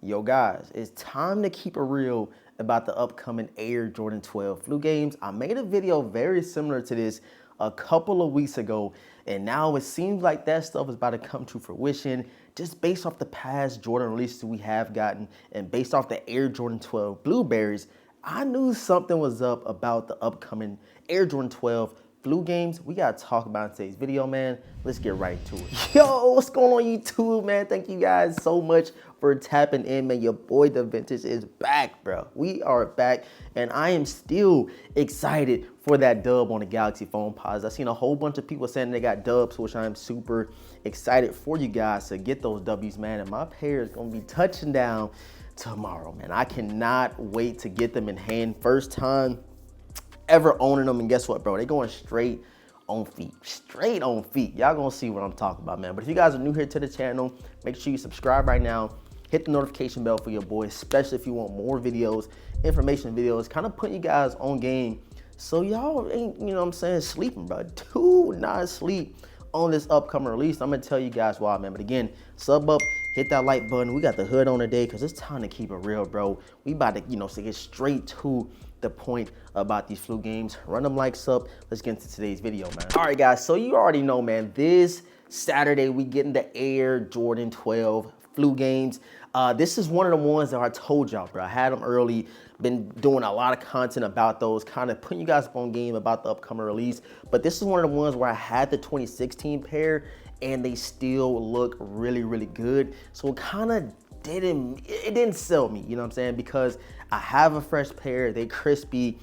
Yo guys, it's time to keep it real about the upcoming Air Jordan 12 flu games. I made a video very similar to this a couple of weeks ago, and now it seems like that stuff is about to come to fruition just based off the past Jordan releases we have gotten and based off the Air Jordan 12 blueberries. I knew something was up about the upcoming Air Jordan 12 flu games. We gotta talk about in today's video, man. Let's get right to it. Yo, what's going on YouTube, man? Thank you guys so much for tapping in, man. Your boy The Vintage is back, bro. We are back, and I am still excited for that dub on the Galaxy phone pods. I've seen a whole bunch of people saying they got dubs, which I'm super excited for you guys to get those W's, man. And my pair is gonna be touching down tomorrow, man. I cannot wait to get them in hand. First time ever owning them, and guess what, bro? They going straight on feet. Straight on feet. Y'all gonna see what I'm talking about, man. But if you guys are new here to the channel, make sure you subscribe right now. Hit the notification bell for your boy, especially if you want more videos, information videos, kind of putting you guys on game so y'all ain't, you know what I'm saying, sleeping, bro. Do not sleep on this upcoming release. I'm gonna tell you guys why, man. But again, sub up, hit that like button. We got the hood on today because it's time to keep it real, bro. We about to, so get straight to the point about these flu games. Run them likes up. Let's get into today's video, man. All right, guys, so you already know, man, this Saturday we getting the Air Jordan 12 flu games. This is one of the ones that I told y'all, bro. I had them early, been doing a lot of content about those, kind of putting you guys on game about the upcoming release. But this is one of the ones where I had the 2016 pair and they still look really, really good. So it kind of didn't sell me, you know what I'm saying? Because I have a fresh pair, they crispy.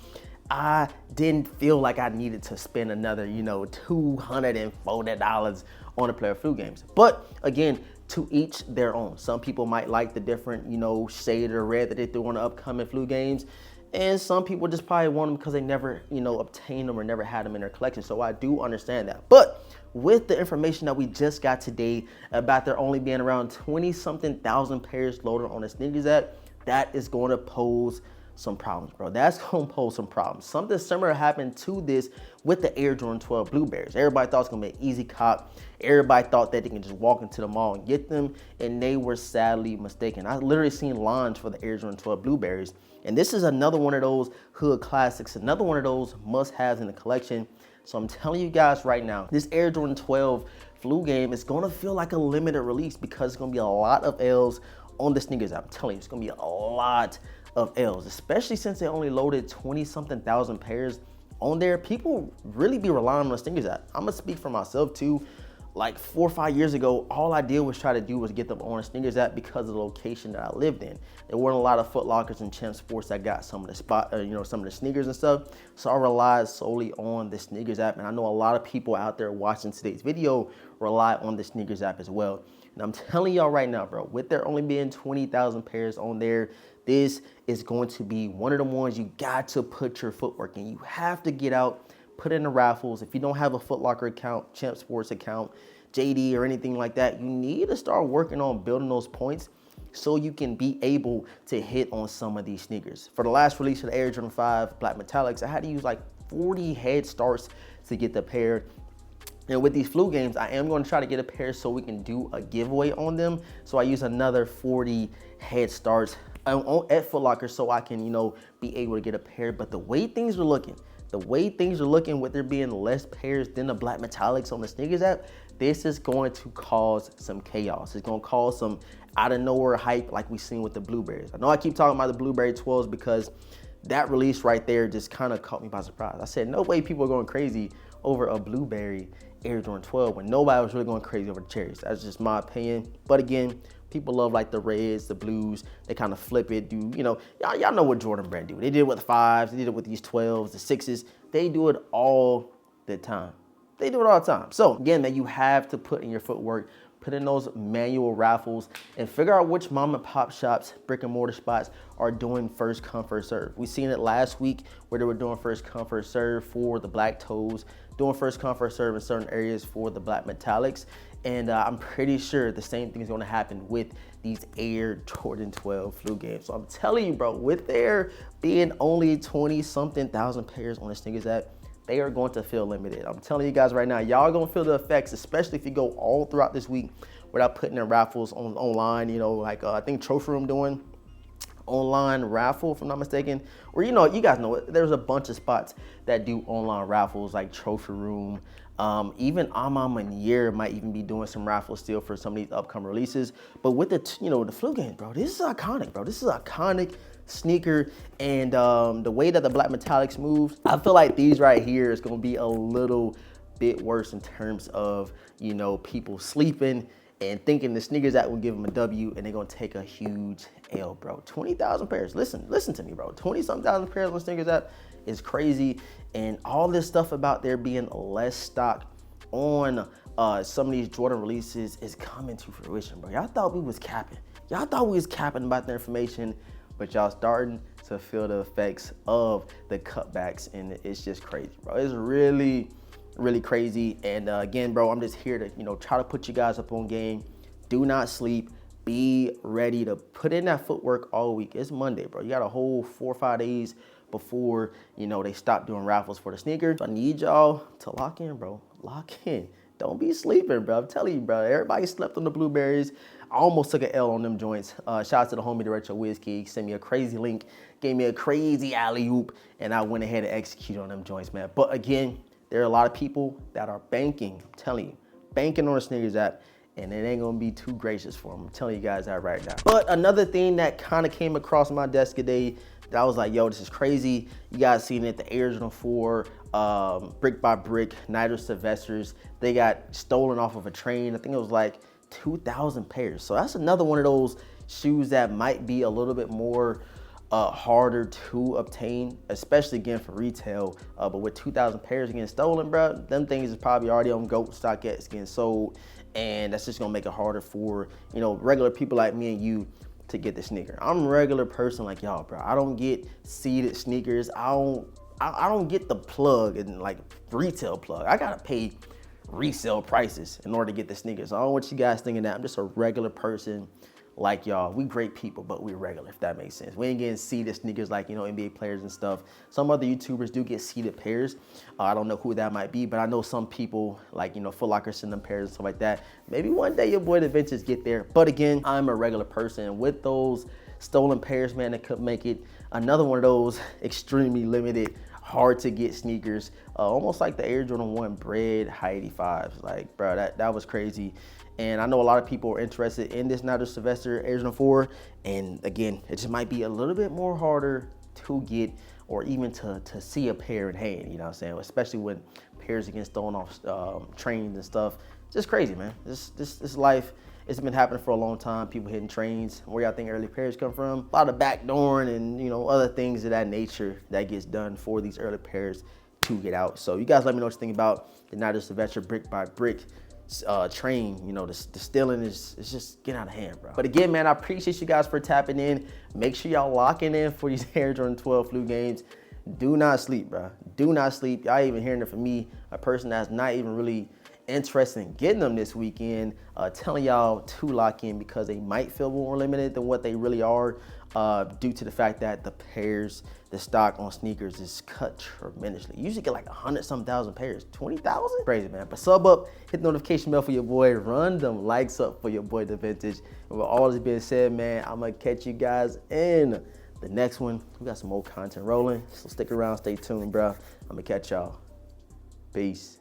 I didn't feel like I needed to spend another, $240 on a pair of flu games. But again, to each their own. Some people might like the different, shade of red that they threw on the upcoming flu games. And some people just probably want them because they never, obtained them or never had them in their collection. So I do understand that. But with the information that we just got today about there only being around 20-something thousand pairs loaded on the sneakers app, that is going to pose some problems, bro. That's going to pose some problems. Something similar happened to this with the Air Jordan 12 blueberries. Everybody thought it was going to be an easy cop. Everybody thought that they can just walk into the mall and get them, and they were sadly mistaken. I literally seen lines for the Air Jordan 12 blueberries, and this is another one of those hood classics, another one of those must-haves in the collection. So I'm telling you guys right now, this Air Jordan 12 flu game is going to feel like a limited release because it's going to be a lot of L's on the sneakers. I'm telling you, it's going to be a lot of L's, especially since they only loaded 20-something thousand pairs on there. People really be relying on the sneakers app. I'm gonna speak for myself too. Like 4 or 5 years ago, all I did was try to do was get them on the sneakers app because of the location that I lived in. There weren't a lot of Foot Lockers and Champ Sports that got some of the some of the sneakers and stuff. So I relied solely on the sneakers app. And I know a lot of people out there watching today's video rely on the sneakers app as well. And I'm telling y'all right now, bro, with there only being 20,000 pairs on there, this is going to be one of the ones you got to put your footwork in. You have to get out, put in the raffles. If you don't have a Foot Locker account, Champ Sports account, JD or anything like that, you need to start working on building those points so you can be able to hit on some of these sneakers. For the last release of the Air Jordan 5 Black Metallics, I had to use like 40 head starts to get the pair. And with these flu games, I am going to try to get a pair so we can do a giveaway on them. So I use another 40 head starts at Foot Locker so I can, be able to get a pair. But the way things are looking with there being less pairs than the Black Metallics on the sneakers app, this is going to cause some chaos. It's going to cause some out of nowhere hype like we've seen with the blueberries. I know I keep talking about the blueberry 12s because that release right there just kind of caught me by surprise. I said, no way people are going crazy over a blueberry Air Jordan 12 when nobody was really going crazy over the cherries. That's just my opinion. But again, people love like the reds, the blues. They kind of flip it. Y'all know what Jordan brand do. They did it with the 5s. They did it with these 12s, the 6s. They do it all the time. They do it all the time. So again, man, you have to put in your footwork, put in those manual raffles, and figure out which mom and pop shops, brick and mortar spots are doing first come, first serve. We seen it last week where they were doing first come, first serve for the black toes, doing first come, first serve in certain areas for the Black Metallics. And I'm pretty sure the same thing is going to happen with these Air Jordan 12 flu games. So I'm telling you, bro, with there being only 20-something thousand pairs on the sneakers app, they are going to feel limited. I'm telling you guys right now, y'all gonna feel the effects, especially if you go all throughout this week without putting in raffles online. You know, like I think Trophy Room doing online raffle, if I'm not mistaken. Or you guys know it, there's a bunch of spots that do online raffles like Trophy Room. Even Amam and Year might even be doing some raffles still for some of these upcoming releases. But with the flu games, bro, this is iconic, bro. This is an iconic sneaker, and the way that the black metallics moves, I feel like these right here is gonna be a little bit worse in terms of people sleeping and thinking the sneakers that will give them a W, and they're gonna take a huge L, bro. 20,000 pairs. Listen to me, bro. 20-something thousand pairs on sneakers app is crazy, and all this stuff about there being less stock on some of these Jordan releases is coming to fruition, bro. Y'all thought we was capping. Y'all thought we was capping about the information, but y'all starting to feel the effects of the cutbacks, and it's just crazy, bro. It's really crazy. And again, bro, I'm just here to try to put you guys up on game. Do not sleep. Be ready to put in that footwork all week. It's Monday, bro. You got a whole 4 or 5 days before they stop doing raffles for the sneakers. I need y'all to lock in, bro. Lock in. Don't be sleeping, bro. I'm telling you, bro. Everybody slept on the blueberries. I almost took an L on them joints. Shout out to the homie, the Retro Whiskey. He sent me a crazy link, gave me a crazy alley-oop, and I went ahead and executed on them joints, man. But again, there are a lot of people that are banking, I'm telling you, banking on the sneakers app, and it ain't gonna be too gracious for them. I'm telling you guys that right now. But another thing that kind of came across my desk today that I was like, yo, this is crazy. You guys seen it, the Air Jordan 4, brick by brick, Nigel Sylvesters, they got stolen off of a train. I think it was like 2,000 pairs. So that's another one of those shoes that might be a little bit more harder to obtain, especially again for retail. But with 2,000 pairs getting stolen, bro, them things is probably already on GOAT StockX getting sold, and that's just gonna make it harder for regular people like me and you to get the sneaker. I'm a regular person like y'all, bro. I don't get seeded sneakers. I don't get the plug and like retail plug. I gotta pay resale prices in order to get the sneakers. I don't want you guys thinking that I'm just a regular person like y'all. We great people, but we're regular, if that makes sense. We ain't getting seeded sneakers like NBA players and stuff. Some other YouTubers do get seeded pairs. I don't know who that might be, but I know some people like Foot Locker send them pairs and stuff like that. Maybe one day your boy the Ventures get there. But again, I'm a regular person. With those stolen pairs, man, that could make it another one of those extremely limited, hard to get sneakers, almost like the Air Jordan 1 Bread High 85s. Like, bro, that was crazy. And I know a lot of people are interested in this Nigel Sylvester Air Jordan 4. And again, it just might be a little bit more harder to get, or even to see a pair in hand, you know what I'm saying? Especially when pairs get stolen off trains and stuff. Just crazy, man. This life, it's been happening for a long time. People hitting trains. Where y'all think early pairs come from? A lot of backdooring and other things of that nature that gets done for these early pairs to get out. So you guys let me know what you think about the Nigel Sylvester brick by brick train. The stealing is just getting out of hand, bro. But again, man, I appreciate you guys for tapping in. Make sure y'all locking in for these Air Jordan 12 flu games. Do not sleep, bro. Do not sleep. Y'all even hearing it from me, a person that's not even really interested in getting them this weekend, telling y'all to lock in because they might feel more limited than what they really are, due to the fact that the stock on sneakers is cut tremendously. You usually get like 100-some thousand pairs. 20,000? Crazy, man. But sub up, hit the notification bell for your boy, run them likes up for your boy The Vintage. And with all this being said, man, I'm gonna catch you guys in the next one. We got some more content rolling, so stick around, stay tuned, bro. I'm gonna catch y'all. Peace.